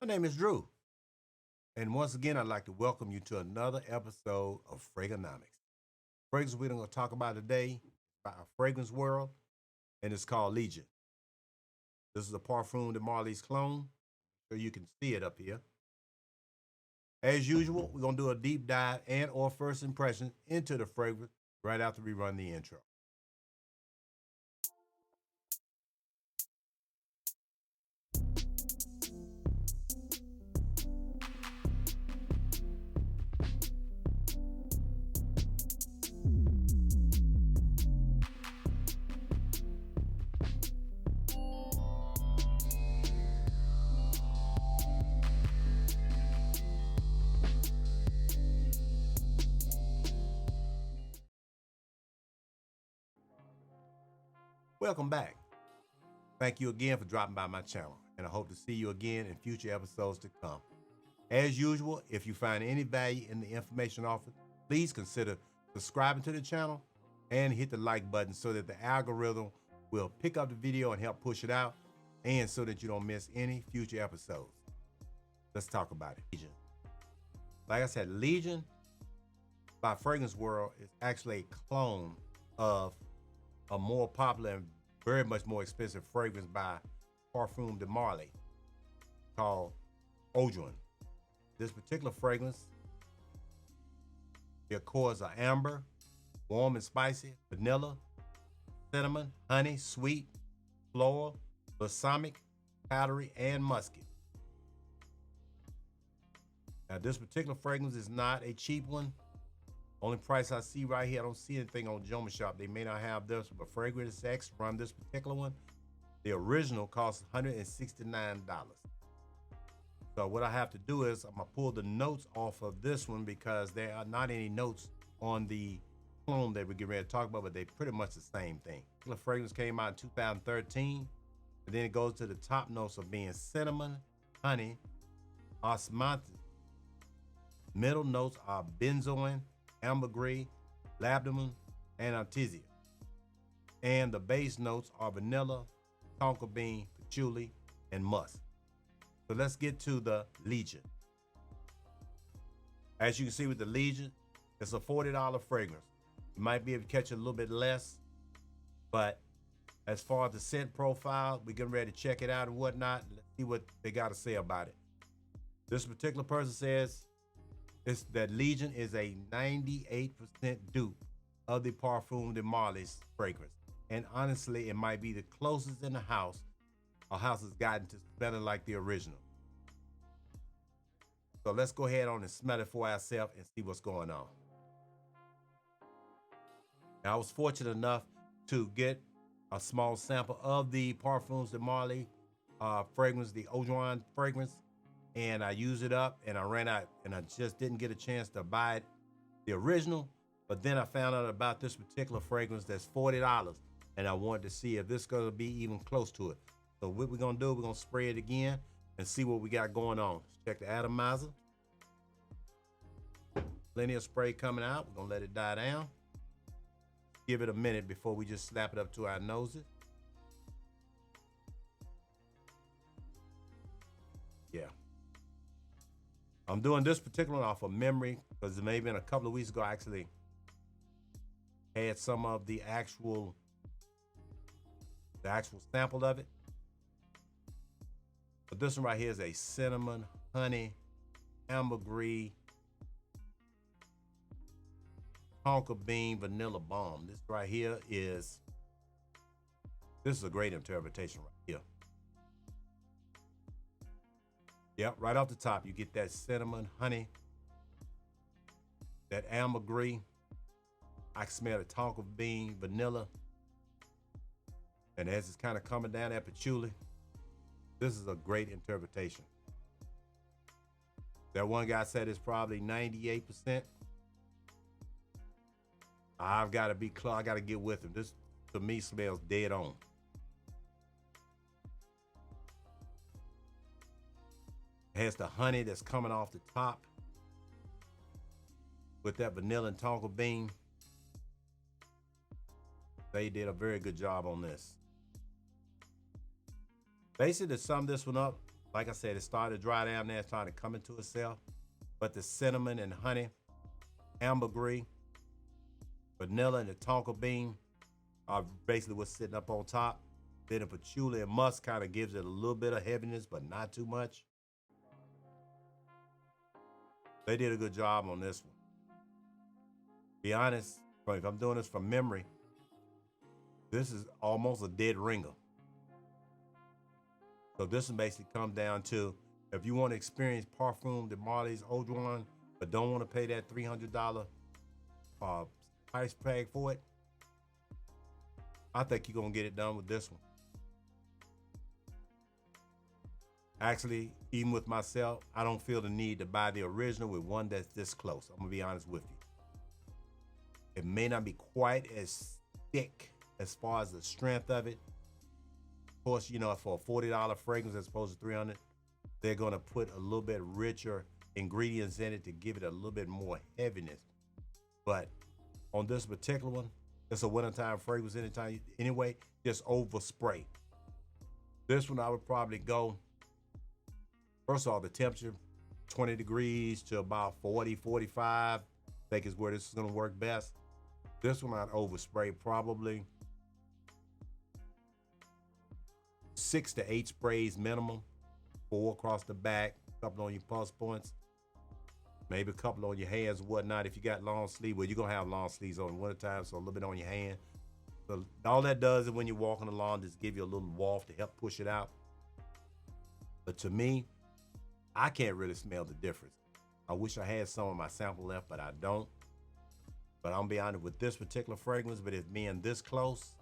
My name is Drew, and once again, I'd like to welcome you to another episode of Fragonomics. Fragrance we're going to talk about today about our fragrance world, and it's called Legion. This is a Parfum de Marly's clone, so you can see it up here. As usual, we're going to do a deep dive and or first impression into the fragrance right after we run the intro. Welcome back. Thank you again for dropping by my channel, and I hope to see you again in future episodes to come. As usual, if you find any value in the information offered, please consider subscribing to the channel and hit the like button so that the algorithm will pick up the video and help push it out, and so that you don't miss any future episodes. Let's talk about it. Legion. Like I said, Legion by Fragrance World is actually a clone of a more popular and very much more expensive fragrance by Parfum de Marly called Oudjon. This particular fragrance, the accords are amber, warm and spicy, vanilla, cinnamon, honey, sweet, floral, balsamic, powdery, and musky. Now, this particular fragrance is not a cheap one. Only price I see right here, I don't see anything on Joma Shop. They may not have this, but Fragrance X run this particular one. The original costs $169. So what I have to do is I'm gonna pull the notes off of this one because there are not any notes on the clone that we're getting ready to talk about, but they're pretty much the same thing. The fragrance came out in 2013, and then it goes to the top notes of being cinnamon, honey, osmanthus. Middle notes are benzoin, ambergris, labdanum, and artemisia. And the base notes are vanilla, tonka bean, patchouli, and musk. So let's get to the Legion. As you can see with the Legion, it's a $40 fragrance. You might be able to catch it a little bit less, but as far as the scent profile, we're getting ready to check it out and whatnot. Let's see what they got to say about it. This particular person says that Legion is a 98% dupe of the Parfum de Marly's fragrance. And honestly, it might be the closest in the house a house has gotten to smelling like the original. So let's go ahead on and smell it for ourselves and see what's going on. Now, I was fortunate enough to get a small sample of the Parfums de Marly fragrance, the Oudjon fragrance, and I used it up and I ran out, and I just didn't get a chance to buy it, the original. But then I found out about this particular fragrance that's $40, and I wanted to see if this is gonna be even close to it. So what we're gonna do, we're gonna spray it again and see what we got going on. Check the atomizer. Plenty of spray coming out. We're gonna let it die down. Give it a minute before we just slap it up to our noses. Yeah. I'm doing this particular one off of memory because it may have been a couple of weeks ago I actually had some of the actual sample of it. But this one right here is a cinnamon, honey, ambergris, tonka bean, vanilla balm. This right here is a great interpretation right here. Yep, right off the top, you get that cinnamon, honey, that ambergris. I can smell the tonka bean, vanilla. And as it's kind of coming down that patchouli, this is a great interpretation. That one guy said it's probably 98%. I've got to be close. I got to get with him. This, to me, smells dead on. It has the honey that's coming off the top with that vanilla and tonka bean. They did a very good job on this. Basically, to sum this one up, Like I said, it started to dry down there, it's starting to come into itself. But the cinnamon and honey, ambergris, vanilla, and the tonka bean are basically what's sitting up on top. Then the patchouli and musk kind of gives it a little bit of heaviness, but not too much. They did a good job on this one. Be honest, if I'm doing this from memory, this is almost a dead ringer. So this will basically come down to, if you want to experience Parfum de Marly's Eau Douane, but don't want to pay that $300 price tag for it, I think you're going to get it done with this one. Actually, even with myself, I don't feel the need to buy the original with one that's this close. I'm going to be honest with you. It may not be quite as thick as far as the strength of it. Of course, you know, for a $40 fragrance as opposed to $300, they're going to put a little bit richer ingredients in it to give it a little bit more heaviness. But on this particular one, it's a wintertime fragrance anytime. Anyway, just overspray. This one I would probably go, first of all, the temperature, 20 degrees to about 40, 45, I think is where this is going to work best. This one I'd overspray probably 6 to 8 sprays minimum, 4 across the back, a couple on your pulse points, maybe a couple on your hands and whatnot. If you got long sleeve, well, you're gonna have long sleeves on in the wintertime, so a little bit on your hand. So all that does is when you're walking along, just give you a little waft to help push it out. But to me, I can't really smell the difference. I wish I had some of my sample left, but I don't. But I'm gonna be honest with this particular fragrance, but it being this close,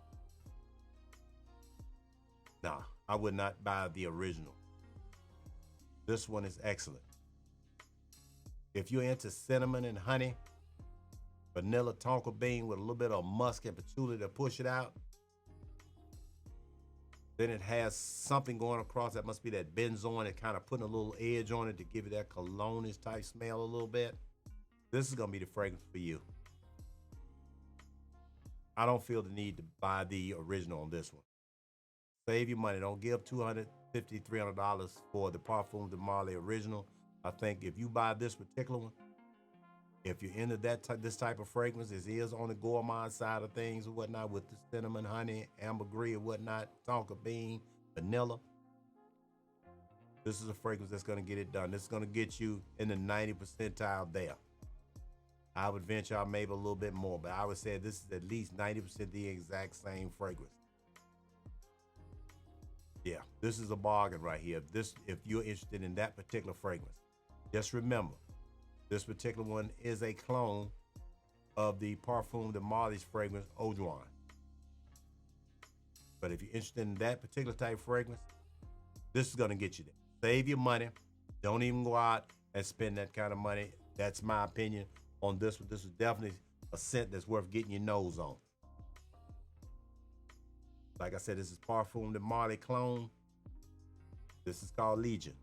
nah, I would not buy the original. This one is excellent. If you're into cinnamon and honey, vanilla, tonka bean with a little bit of musk and patchouli to push it out, then it has something going across that must be that benzoin and kind of putting a little edge on it to give it that cologne-ish type smell a little bit. This is gonna be the fragrance for you. I don't feel the need to buy the original on this one. Save your money. Don't give $250, $300 for the Parfum de Marly original. I think if you buy this particular one, if you're into this type of fragrance, it is on the gourmand side of things or whatnot with the cinnamon, honey, ambergris or whatnot, tonka bean, vanilla. This is a fragrance that's going to get it done. This is going to get you in the 90th percentile there. I would venture out maybe a little bit more, but I would say this is at least 90% the exact same fragrance. Yeah, this is a bargain right here. If you're interested in that particular fragrance, just remember, this particular one is a clone of the Parfum de Marly's fragrance, Eau Douane. But if you're interested in that particular type of fragrance, this is gonna get you there. Save your money. Don't even go out and spend that kind of money. That's my opinion on this one. This is definitely a scent that's worth getting your nose on. Like I said, this is Parfum de Marly clone. This is called Legion.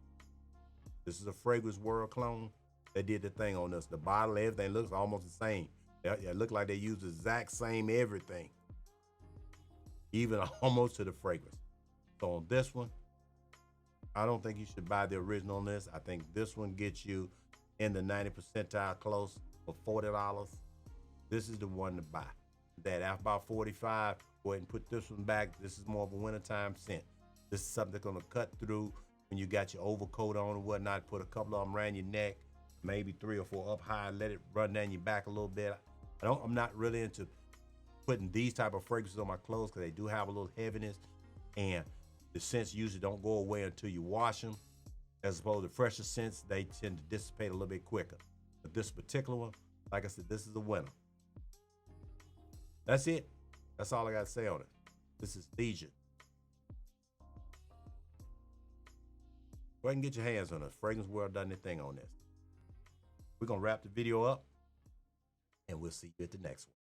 This is a Fragrance World clone. They did the thing on this. The bottle, everything looks almost the same. It looked like they used the exact same everything, even almost to the fragrance. So on this one, I don't think you should buy the original on this. I think this one gets you in the 90th percentile close for $40. This is the one to buy. That after about 45, go ahead and put this one back. This is more of a wintertime scent. This is something that's gonna cut through when you got your overcoat on and whatnot. Put a couple of them around your neck, maybe 3 or 4 up high, let it run down your back a little bit. I'm not really into putting these type of fragrances on my clothes because they do have a little heaviness, and the scents usually don't go away until you wash them. As opposed to fresher scents, they tend to dissipate a little bit quicker. But this particular one, like I said, this is a winner. That's it. That's all I got to say on it. This is Legion. Go ahead and get your hands on it. Fragrance World done their thing on this. We're going to wrap the video up, and we'll see you at the next one.